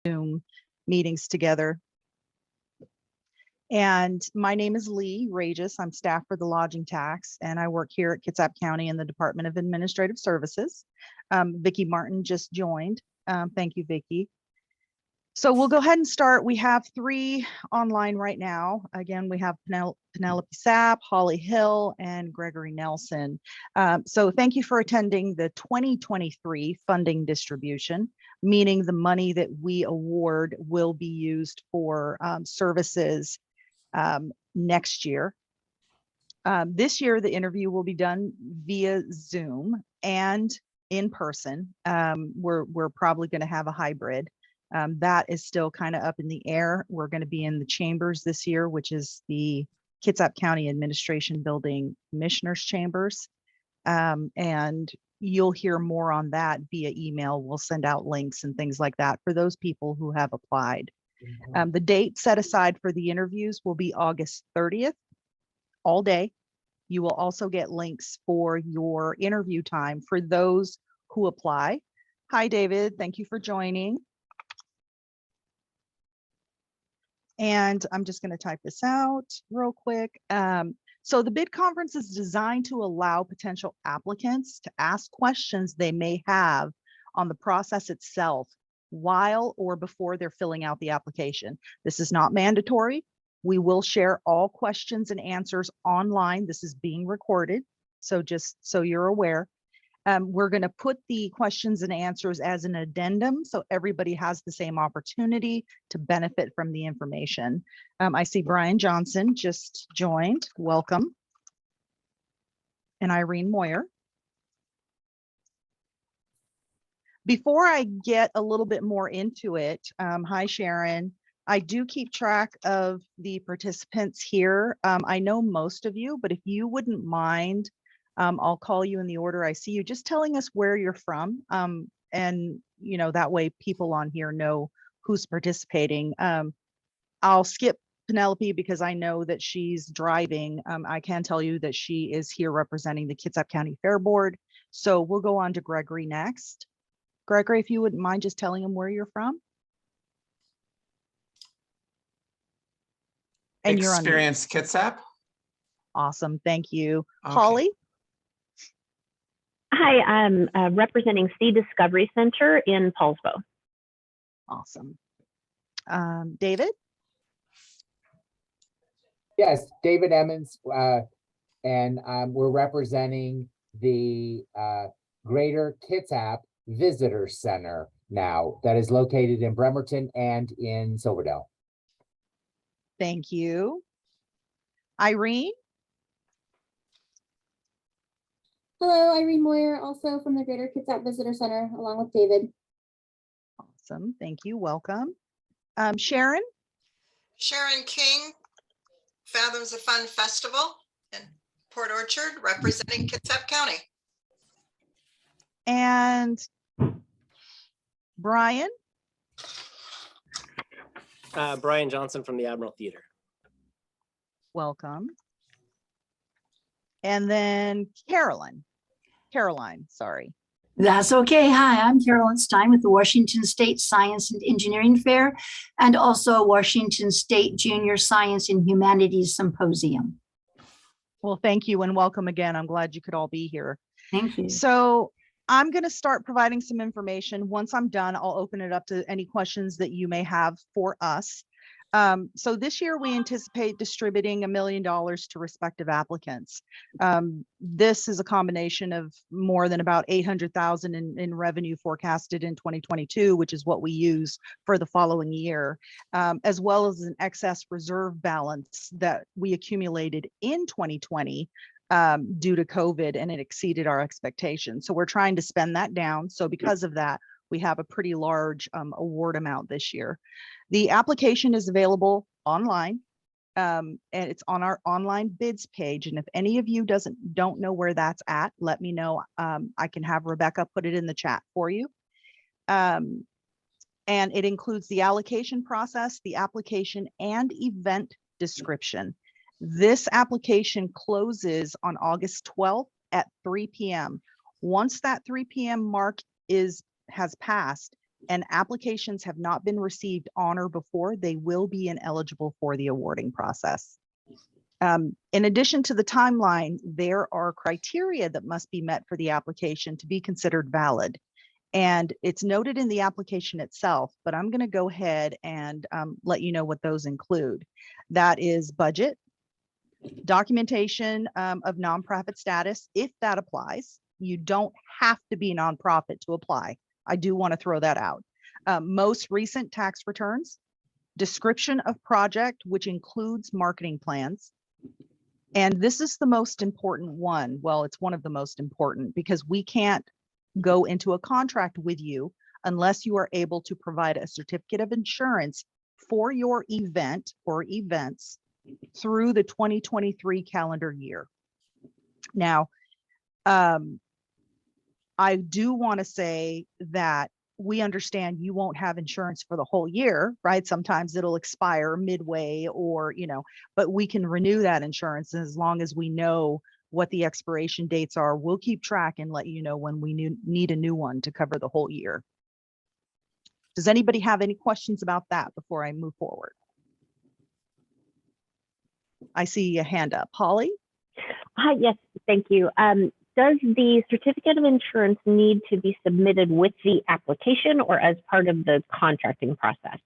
Zoom meetings together. And my name is Lee Regis. I'm staff for the lodging tax, and I work here at Kitsap County in the Department of Administrative Services. Vicki Martin just joined. Thank you, Vicki. So we'll go ahead and start. We have 3 online right now. Again, we have Penelope Sapp, Holly Hill, and Gregory Nelson. So thank you for attending the 2023 funding distribution, meaning the money that we award will be used for services next year. This year, the interview will be done via Zoom and in person. We're probably going to have a hybrid. That is still kind of up in the air. We're going to be in the chambers this year, which is the Kitsap County Administration Building Commissioners Chambers. And you'll hear more on that via email. We'll send out links and things like that for those people who have applied. The date set aside for the interviews will be August 30th, all day. You will also get links for your interview time for those who apply. Hi, David. Thank you for joining. And I'm just going to type this out real quick. So the bid conference is designed to allow potential applicants to ask questions they may have on the process itself while or before they're filling out the application. This is not mandatory. We will share all questions and answers online. This is being recorded, so just so you're aware. We're going to put the questions and answers as an addendum so everybody has the same opportunity to benefit from the information. I see Brian Johnson just joined. Welcome. And Irene Moyer. Before I get a little bit more into it, hi Sharon. I do keep track of the participants here. I know most of you, but if you wouldn't mind, I'll call you in the order I see you, just telling us where you're from. And you know, that way people on here know who's participating. I'll skip Penelope because I know that she's driving. I can tell you that she is here representing the Kitsap County Fair Board. So we'll go on to Gregory next. Gregory, if you wouldn't mind just telling him where you're from. And you're on Experience Kitsap. Awesome, thank you. Okay. Holly. Hi, I'm representing Sea Discovery Center in Paulsbo. Awesome. David? Yes, David Emmons, and we're representing the Greater Kitsap Visitor Center now that is located in Bremerton and in Silverdale. Thank you. Irene? Hello, Irene Moyer, also from the Greater Kitsap Visitor Center, along with David. Awesome, thank you, welcome. Sharon? Sharon King, Fathoms of Fun Festival in Port Orchard, representing Kitsap County. And Brian? Brian Johnson from the Admiral Theater. Welcome. And then Caroline, sorry. That's okay. Hi, I'm Carolyn Stein with the Washington State Science and Engineering Fair and also Washington State Junior Science and Humanities Symposium. Well, thank you and welcome again. I'm glad you could all be here. Thank you. So I'm going to start providing some information. Once I'm done, I'll open it up to any questions that you may have for us. So this year we anticipate distributing $1 million to respective applicants. This is a combination of more than about $800,000 in revenue forecasted in 2022, which is what we use for the following year, as well as an excess reserve balance that we accumulated in 2020 due to COVID, and it exceeded our expectations. So we're trying to spend that down. So because of that, we have a pretty large award amount this year. The application is available online, and it's on our online bids page. And if any of you don't know where that's at, let me know. I can have Rebecca put it in the chat for you. And it includes the allocation process, the application, and event description. This application closes on August 12th at 3 p.m. Once that 3 p.m. mark has passed, and applications have not been received on or before, they will be ineligible for the awarding process. In addition to the timeline, there are criteria that must be met for the application to be considered valid. And it's noted in the application itself, but I'm going to go ahead and let you know what those include. That is budget, documentation of nonprofit status, if that applies. You don't have to be nonprofit to apply. I do want to throw that out. Most recent tax returns, description of project, which includes marketing plans. And this is the most important one. Well, it's one of the most important because we can't go into a contract with you unless you are able to provide a certificate of insurance for your event or events through the 2023 calendar year. Now, I do want to say that we understand you won't have insurance for the whole year, right? Sometimes it'll expire midway or, but we can renew that insurance as long as we know what the expiration dates are. We'll keep track and let you know when we need a new one to cover the whole year. Does anybody have any questions about that before I move forward? I see a hand up. Holly? Hi, yes, thank you. Does the certificate of insurance need to be submitted with the application or as part of the contracting process?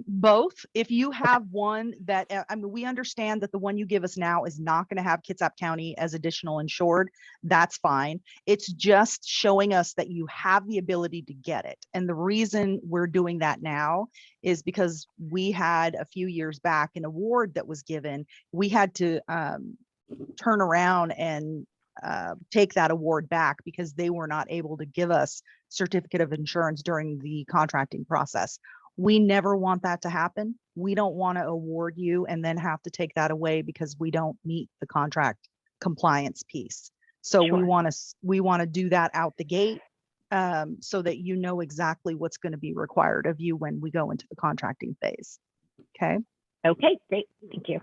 Both. If you have one that, we understand that the one you give us now is not going to have Kitsap County as additional insured. That's fine. It's just showing us that you have the ability to get it. And the reason we're doing that now is because we had a few years back an award that was given. We had to turn around and take that award back because they were not able to give us certificate of insurance during the contracting process. We never want that to happen. We don't want to award you and then have to take that away because we don't meet the contract compliance piece. So Sure. we want to do that out the gate so that you know exactly what's going to be required of you when we go into the contracting phase. Okay. Okay, great. Thank you.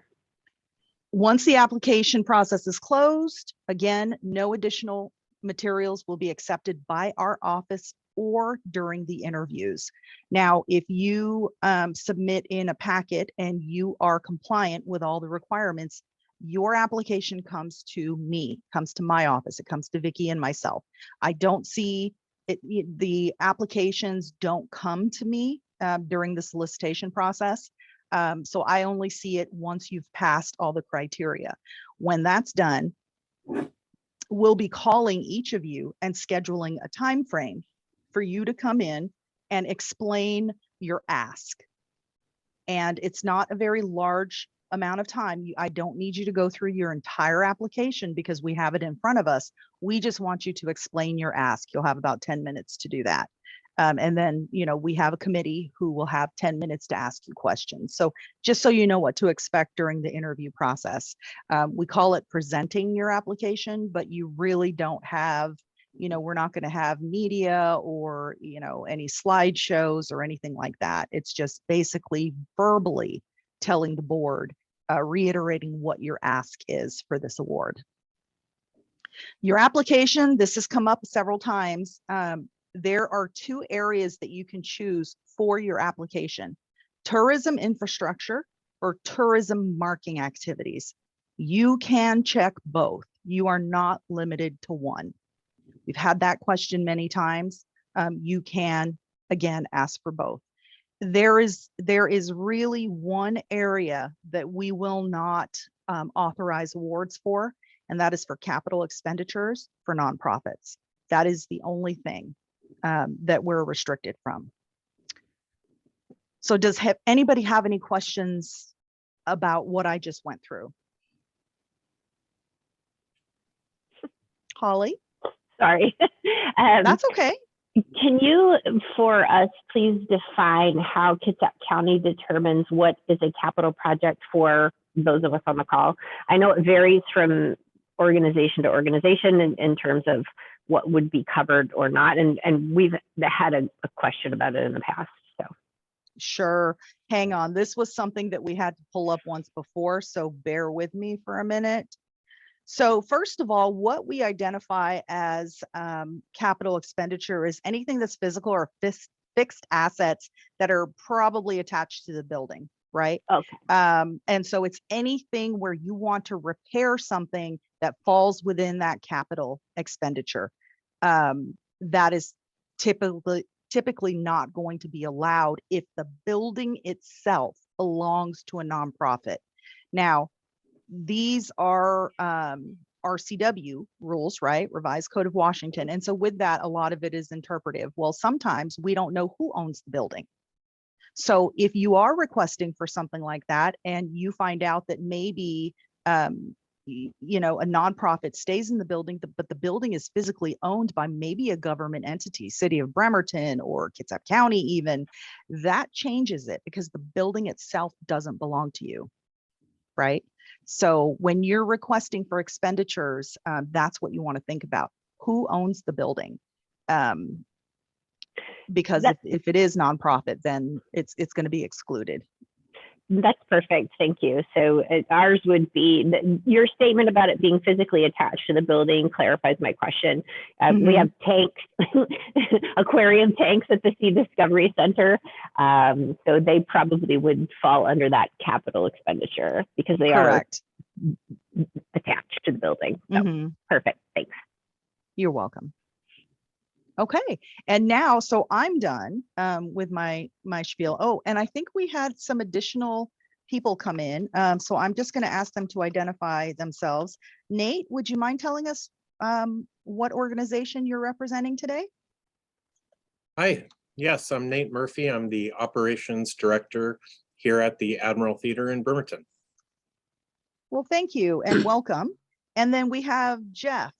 Once the application process is closed, again, no additional materials will be accepted by our office or during the interviews. Now, if you submit in a packet and you are compliant with all the requirements, your application comes to me, comes to my office, it comes to Vicki and myself. I don't see it, the applications don't come to me during the solicitation process. So I only see it once you've passed all the criteria. When that's done, we'll be calling each of you and scheduling a time frame for you to come in and explain your ask. And it's not a very large amount of time. I don't need you to go through your entire application because we have it in front of us. We just want you to explain your ask. You'll have about 10 minutes to do that. And then, we have a committee who will have 10 minutes to ask you questions. So just so you know what to expect during the interview process, we call it presenting your application, but you really don't have, we're not going to have media or, any slideshows or anything like that. It's just basically verbally telling the board, reiterating what your ask is for this award. Your application, this has come up several times. There are two areas that you can choose for your application: tourism infrastructure or tourism marketing activities. You can check both. You are not limited to one. We've had that question many times. You can, again, ask for both. There is really one area that we will not authorize awards for, and that is for capital expenditures for nonprofits. That is the only thing that we're restricted from. So does anybody have any questions about what I just went through? Holly? Sorry. That's okay. Can you, for us, please define how Kitsap County determines what is a capital project for those of us on the call? I know it varies from organization to organization in terms of what would be covered or not. And we've had a question about it in the past. So Sure. Hang on. This was something that we had to pull up once before, so bear with me for a minute. So first of all, what we identify as capital expenditure is anything that's physical or fixed assets that are probably attached to the building, right? Okay. And so it's anything where you want to repair something that falls within that capital expenditure. That is typically not going to be allowed if the building itself belongs to a nonprofit. Now, these are RCW rules, right? Revised Code of Washington. And so with that, a lot of it is interpretive. Well, sometimes we don't know who owns the building. So if you are requesting for something like that and you find out that maybe you know, a nonprofit stays in the building, but the building is physically owned by maybe a government entity, City of Bremerton or Kitsap County even, that changes it because the building itself doesn't belong to you, right? So when you're requesting for expenditures, that's what you want to think about. Who owns the building? Because if it is nonprofit, then it's going to be excluded. That's perfect. Thank you. So ours would be, your statement about it being physically attached to the building clarifies my question. We have tanks, aquarium tanks at the Sea Discovery Center. So they probably would fall under that capital expenditure because they Correct. are attached to the building. So, perfect. Thanks. You're welcome. Okay, and now, so I'm done with my spiel. Oh, and I think we had some additional people come in. So I'm just going to ask them to identify themselves. Nate, would you mind telling us what organization you're representing today? Hi, yes, I'm Nate Murphy. I'm the operations director here at the Admiral Theater in Bremerton. Well, thank you and welcome. And then we have Jeff.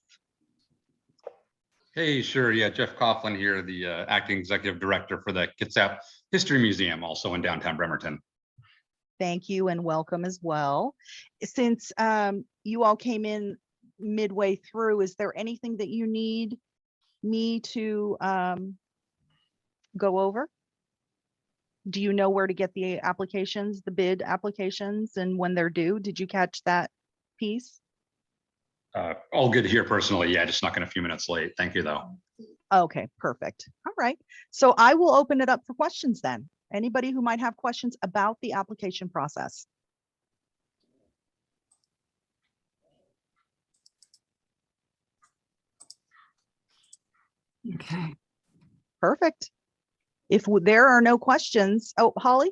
Hey, sure. Yeah, Jeff Coughlin here, the acting executive director for the Kitsap History Museum, also in downtown Bremerton. Thank you and welcome as well. Since you all came in midway through, is there anything that you need me to go over? Do you know where to get the applications, the bid applications, and when they're due? Did you catch that piece? All good here personally. Yeah, just knocking a few minutes late. Thank you, though. Okay, perfect. All right. So I will open it up for questions then. Anybody who might have questions about the application process. Okay. Perfect. If there are no questions, oh, Holly?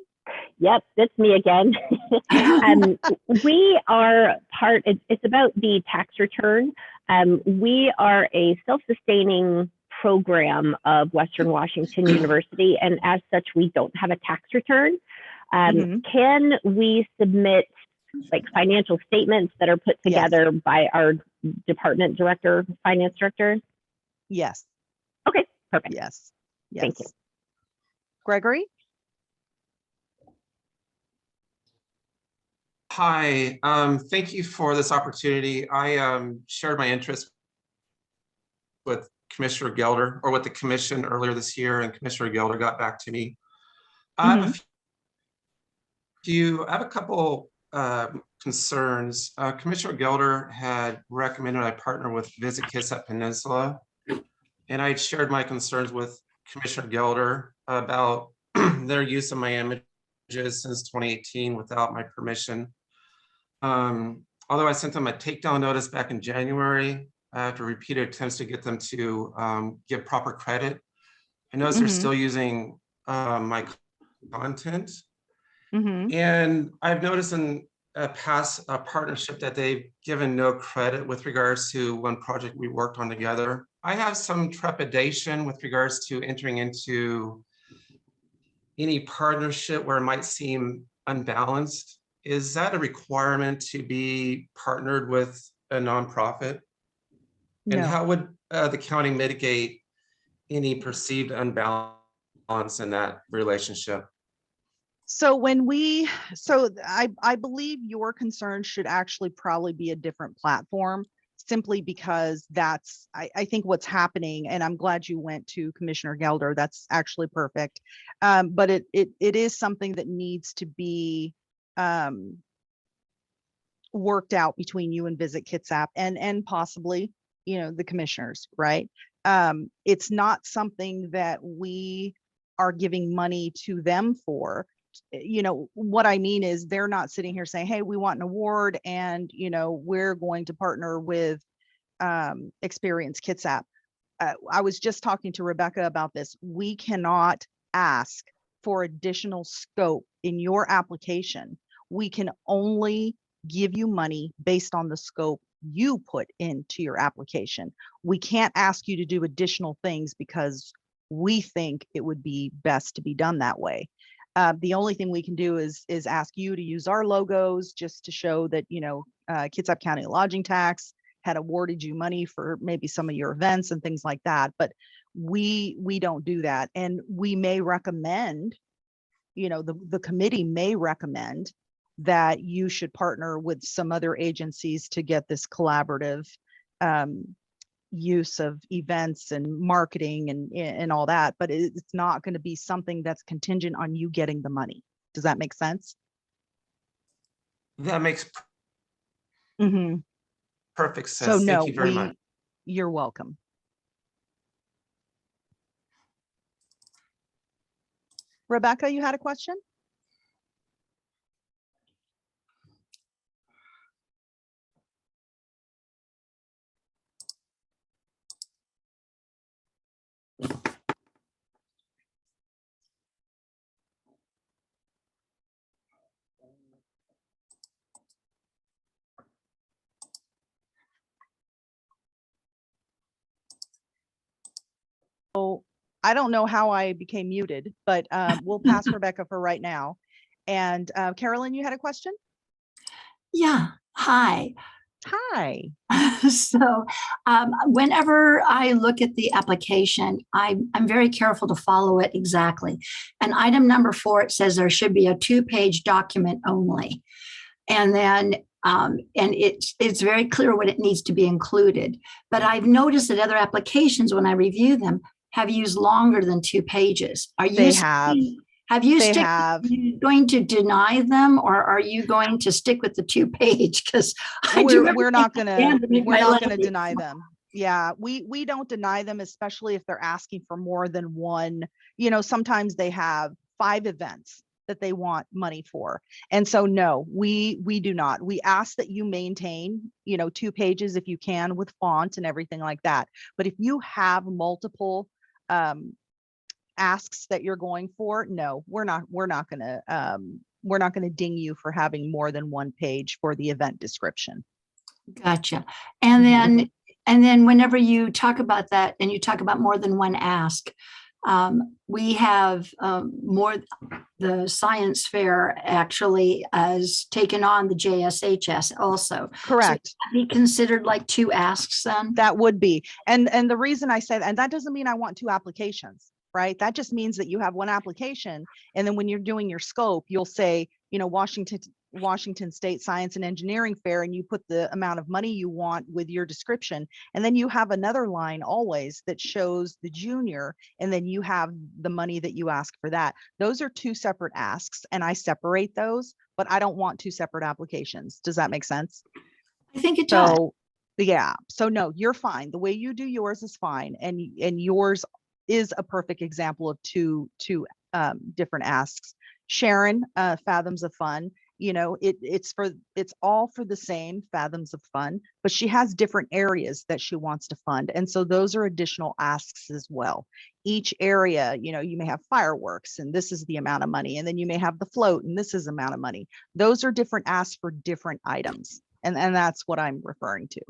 Yep, that's me again. We are part, it's about the tax return. We are a self-sustaining program of Western Washington University, and as such, we don't have a tax return. Can we submit like financial statements that are put together by our department director, finance director? Yes. Okay, perfect. Yes. Yes. Thank you. Gregory? Hi, thank you for this opportunity. I shared my interest with Commissioner Gelder, or with the commission earlier this year, and Commissioner Gelder got back to me. I have a couple concerns. Commissioner Gelder had recommended I partner with Visit Kitsap Peninsula, and I shared my concerns with Commissioner Gelder about their use of my images since 2018 without my permission. Although I sent them a takedown notice back in January after repeated attempts to get them to give proper credit, I noticed they're still using my content. And I've noticed in a past partnership that they've given no credit with regards to one project we worked on together. I have some trepidation with regards to entering into any partnership where it might seem unbalanced. Is that a requirement to be partnered with a nonprofit? And how would the county mitigate any perceived unbalance in that relationship? So I believe your concern should actually probably be a different platform, simply because that's, I think what's happening, and I'm glad you went to Commissioner Gelder, that's actually perfect. But it is something that needs to be worked out between you and Visit Kitsap and possibly, you know, the commissioners, right? It's not something that we are giving money to them for. What I mean is they're not sitting here saying, hey, we want an award and, we're going to partner with Experience Kitsap. I was just talking to Rebecca about this. We cannot ask for additional scope in your application. We can only give you money based on the scope you put into your application. We can't ask you to do additional things because we think it would be best to be done that way. The only thing we can do is ask you to use our logos just to show that, Kitsap County lodging tax had awarded you money for maybe some of your events and things like that. But we don't do that. And we may recommend, the committee may recommend that you should partner with some other agencies to get this collaborative use of events and marketing and all that, but it's not going to be something that's contingent on you getting the money. Does that make sense? That makes Mm-hmm. perfect So sense. no, Thank you very much. you're welcome. Rebecca, you had a question? So I don't know how I became muted, but we'll pass Rebecca for right now. And Carolyn, you had a question? Yeah, hi. Hi. So whenever I look at the application, I'm very careful to follow it exactly. And item number 4, it says there should be a 2-page document only. And then and it's very clear what it needs to be included. But I've noticed that other applications, when I review them, have used longer than 2 pages. Are you They have. Have you They stick, have. Are you going to deny them, or are you going to stick with the 2-page? Because we're not gonna deny them. Yeah, we don't deny them, especially if they're asking for more than one. Sometimes they have 5 events that they want money for. And so no, we do not. We ask that you maintain, 2 pages if you can, with font and everything like that. But if you have multiple asks that you're going for, no, we're not gonna ding you for having more than 1 page for the event description. Gotcha. And then whenever you talk about that and you talk about more than 1 ask, we have the science fair actually has taken on the JSHS also. Correct. So be considered like 2 asks then? That would be. And the reason I say that, and that doesn't mean I want 2 applications, right? That just means that you have 1 application. And then when you're doing your scope, you'll say, Washington State Science and Engineering Fair, and you put the amount of money you want with your description. And then you have another line always that shows the junior, and then you have the money that you ask for that. Those are 2 separate asks, and I separate those, but I don't want 2 separate applications. Does that make sense? I think it does. So yeah, so no, you're fine. The way you do yours is fine. And yours is a perfect example of two different asks. Sharon, Fathoms of Fun, it's all for the same Fathoms of Fun, but she has different areas that she wants to fund. And so those are additional asks as well. Each area, you may have fireworks and this is the amount of money. And then you may have the float and this is the amount of money. Those are different asks for different items. And that's what I'm referring to.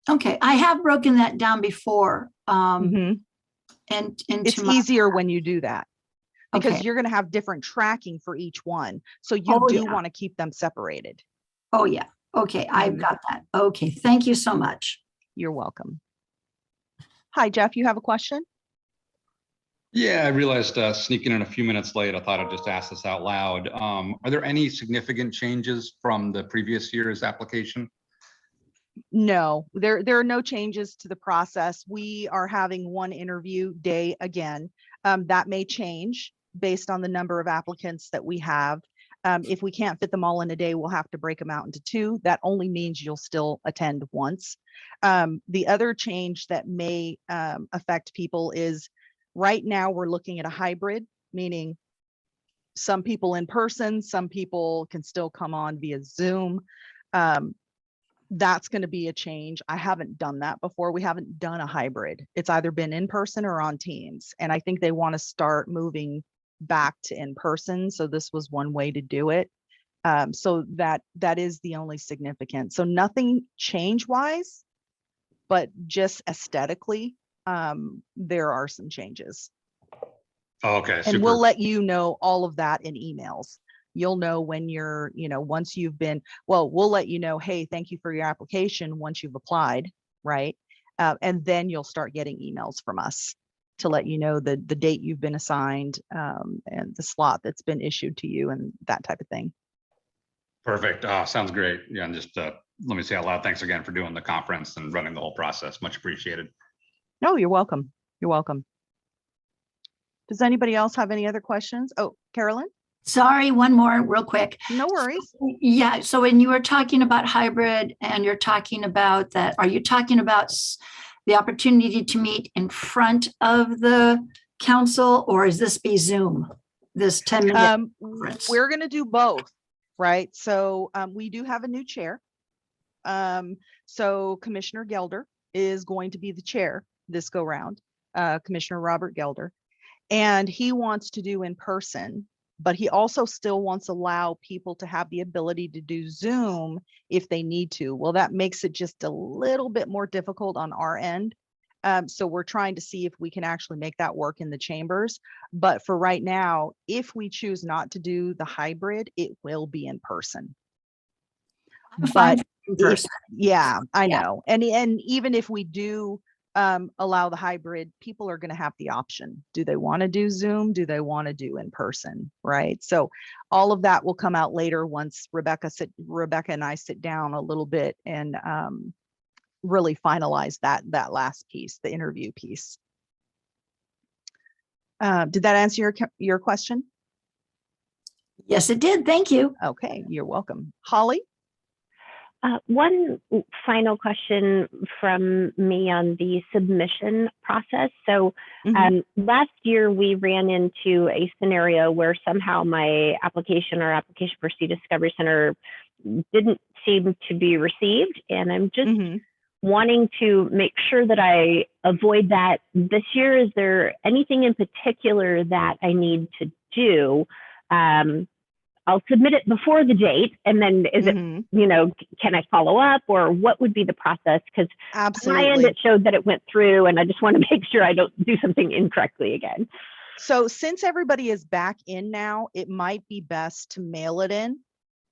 Okay, I have broken that down before. And it's easier when you do that, because you're going to have different tracking for each one. So you want to keep them separated. Oh yeah. Okay. I've got that. Okay. Thank you so much. You're welcome. Hi, Jeff, you have a question? Yeah, I realized sneaking in a few minutes late, I thought I'd just ask this out loud. Are there any significant changes from the previous year's application? No, there are no changes to the process. We are having 1 interview day again. That may change based on the number of applicants that we have. If we can't fit them all in a day, we'll have to break them out into 2. That only means you'll still attend once. The other change that may affect people is Right now, we're looking at a hybrid, meaning some people in person, some people can still come on via Zoom. That's going to be a change. I haven't done that before. We haven't done a hybrid. It's either been in person or on Teams. And I think they want to start moving back to in person. So this was one way to do it. So that is the only significant. So nothing change wise, but just aesthetically, there are some changes. Okay, And we'll super. let you know all of that in emails. You'll know when you're, once you've been, well, we'll let you know, hey, thank you for your application once you've applied, right? And then you'll start getting emails from us to let you know the date you've been assigned, and the slot that's been issued to you and that type of thing. Perfect. Sounds great. Yeah, and just let me say out loud, thanks again for doing the conference and running the whole process. Much appreciated. No, you're welcome. You're welcome. Does anybody else have any other questions? Oh, Carolyn? Sorry, one more real quick. No worries. Yeah, so when you were talking about hybrid and you're talking about that, are you talking about the opportunity to meet in front of the council, or is this be Zoom? This 10-minute conference? We're going to do both, right? So we do have a new chair. So Commissioner Gelder is going to be the chair this go round, Commissioner Robert Gelder, and he wants to do in person, but he also still wants to allow people to have the ability to do Zoom if they need to. Well, that makes it just a little bit more difficult on our end. So we're trying to see if we can actually make that work in the chambers. But for right now, if we choose not to do the hybrid, it will be in person. Fine But in person. yeah, I Yeah. know. And even if we do allow the hybrid, people are going to have the option. Do they want to do Zoom? Do they want to do in person? Right. So all of that will come out later once Rebecca and I sit down a little bit and really finalize that last piece, the interview piece. Did that answer your question? Yes, it did. Thank you. Okay, you're welcome. Holly? One final question from me on the submission process. So last year we ran into a scenario where somehow my application or application for C-Discovery Center didn't seem to be received. And I'm just wanting to make sure that I avoid that this year. Is there anything in particular that I need to do? I'll submit it before the date, and then is it, can I follow up, or what would be the process? Because on my end, it showed that it went through, and I just want to make sure I don't do something incorrectly again. So since everybody is back in now, it might be best to mail it in.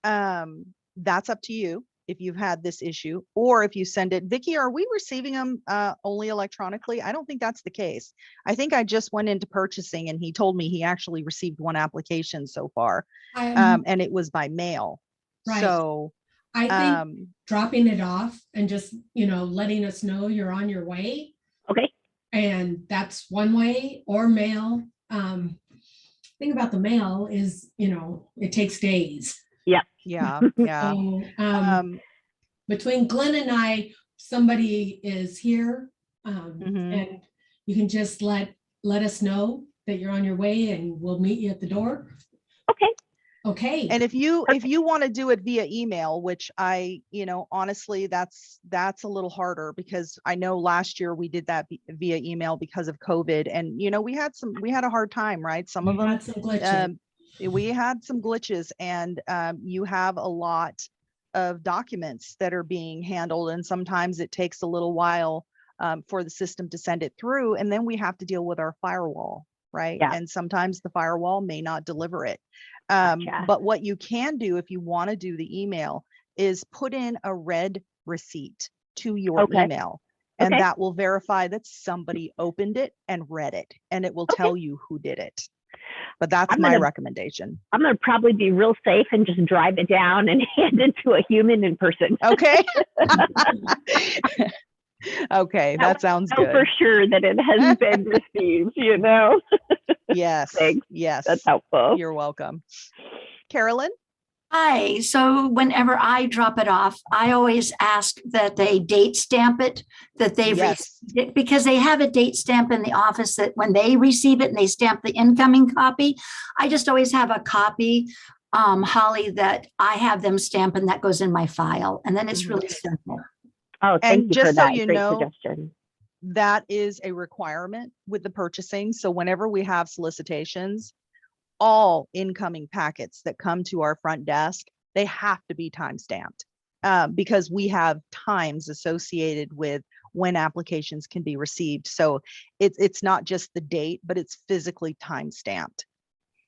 That's up to you if you've had this issue, or if you send it. Vicki, are we receiving them only electronically? I don't think that's the case. I think I just went into purchasing and he told me he actually received one application so far, and it was by mail. Right. So I think dropping it off and just, letting us know you're on your way. Okay. And that's one way, or mail. Thing about the mail is, it takes days. Yeah. Yeah. Yeah. So, between Glenn and I, somebody is here, and you can just let us know that you're on your way, and we'll meet you at the door. Okay. Okay. And if you want to do it via email, which I, honestly, that's a little harder, because I know last year we did that via email because of COVID, and we had a hard time, right? Some of them had some glitches. We had some glitches, and you have a lot of documents that are being handled, and sometimes it takes a little while for the system to send it through, and then we have to deal with our firewall, right? Yeah. And sometimes the firewall may not deliver it. Gotcha. But what you can do if you want to do the email is put in a red receipt to your email, and that will verify that somebody opened it and read it, and it will tell you who did it. But that's my recommendation. I'm going to probably be real safe and just drive it down and hand it to a human in person. Okay. Okay, that sounds good. For sure that it has been received, Yes. Thanks. Yes. That's helpful. You're welcome. Carolyn? Hi, so whenever I drop it off, I always ask that they date stamp it, that they've Yes. received it, because they have a date stamp in the office that when they receive it and they stamp the incoming copy, I just always have a copy, Holly, that I have them stamp and that goes in my file. And then it's really simple. Oh, And thank you just for so that. you Great know, suggestion. that is a requirement with the purchasing. So whenever we have solicitations, all incoming packets that come to our front desk, they have to be time stamped because we have times associated with when applications can be received. So it's not just the date, but it's physically time stamped.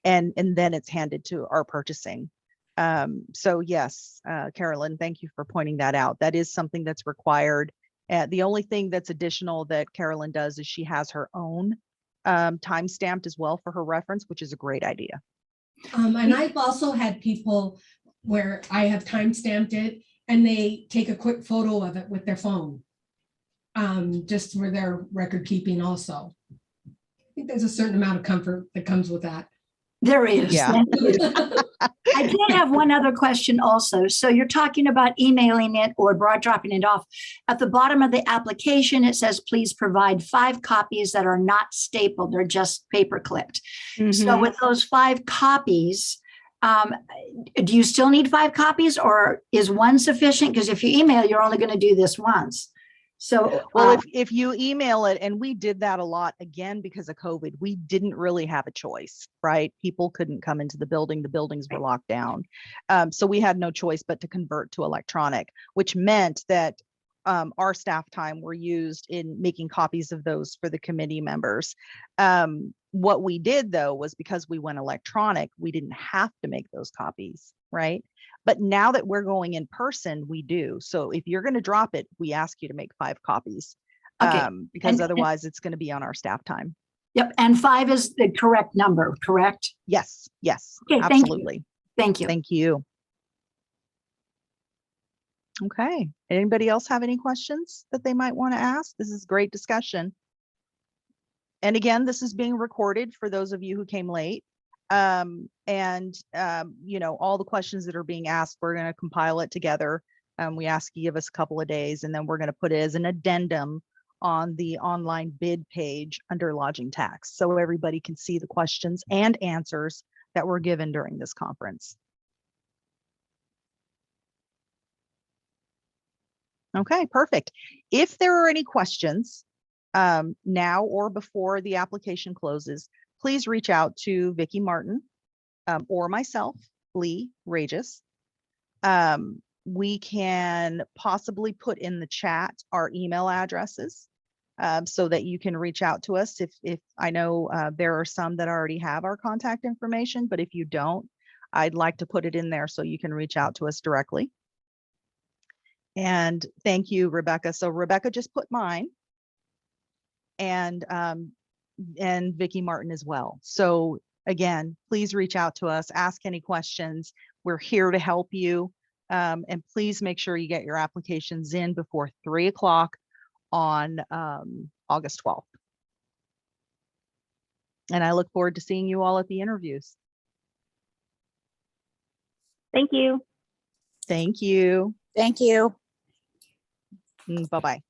And then it's handed to our purchasing. So yes, Carolyn, thank you for pointing that out. That is something that's required. The only thing that's additional that Carolyn does is she has her own time stamped as well for her reference, which is a great idea. And I've also had people where I have time stamped it and they take a quick photo of it with their phone. Just for their record keeping also. I think there's a certain amount of comfort that comes with that. There is. Yeah. Thank you. I did have one other question also. So you're talking about emailing it or broad dropping it off. At the bottom of the application, it says, please provide 5 copies that are not stapled. They're just paper clipped. So with those 5 copies, do you still need 5 copies or is one sufficient? Because if you email, you're only going to do this once. So, well, if you email it, and we did that a lot again because of COVID, we didn't really have a choice, right? People couldn't come into the building. The buildings were locked down. So we had no choice but to convert to electronic, which meant that our staff time were used in making copies of those for the committee members. What we did though, was because we went electronic, we didn't have to make those copies, right? But now that we're going in person, we do. So if you're going to drop it, we ask you to make 5 copies because otherwise it's going to be on our staff time. Yep. And 5 is the correct number, correct? Yes. Yes. Okay. Absolutely. Thank you. Thank you. Okay. Anybody else have any questions that they might want to ask? This is great discussion. And again, this is being recorded for those of you who came late. You know, all the questions that are being asked, we're going to compile it together. We ask you give us a couple of days, and then we're going to put it as an addendum on the online bid page under lodging tax. So everybody can see the questions and answers that were given during this conference. Okay, perfect. If there are any questions now or before the application closes, please reach out to Vicki Martin or myself, Lee Regis. We can possibly put in the chat our email addresses so that you can reach out to us. If I know there are some that already have our contact information, but if you don't, I'd like to put it in there so you can reach out to us directly. And thank you, Rebecca. So Rebecca just put mine and Vicki Martin as well. So again, please reach out to us, ask any questions. We're here to help you. And please make sure you get your applications in before 3 o'clock on August 12th. And I look forward to seeing you all at the interviews. Thank you. Thank you. Thank you. Bye-bye.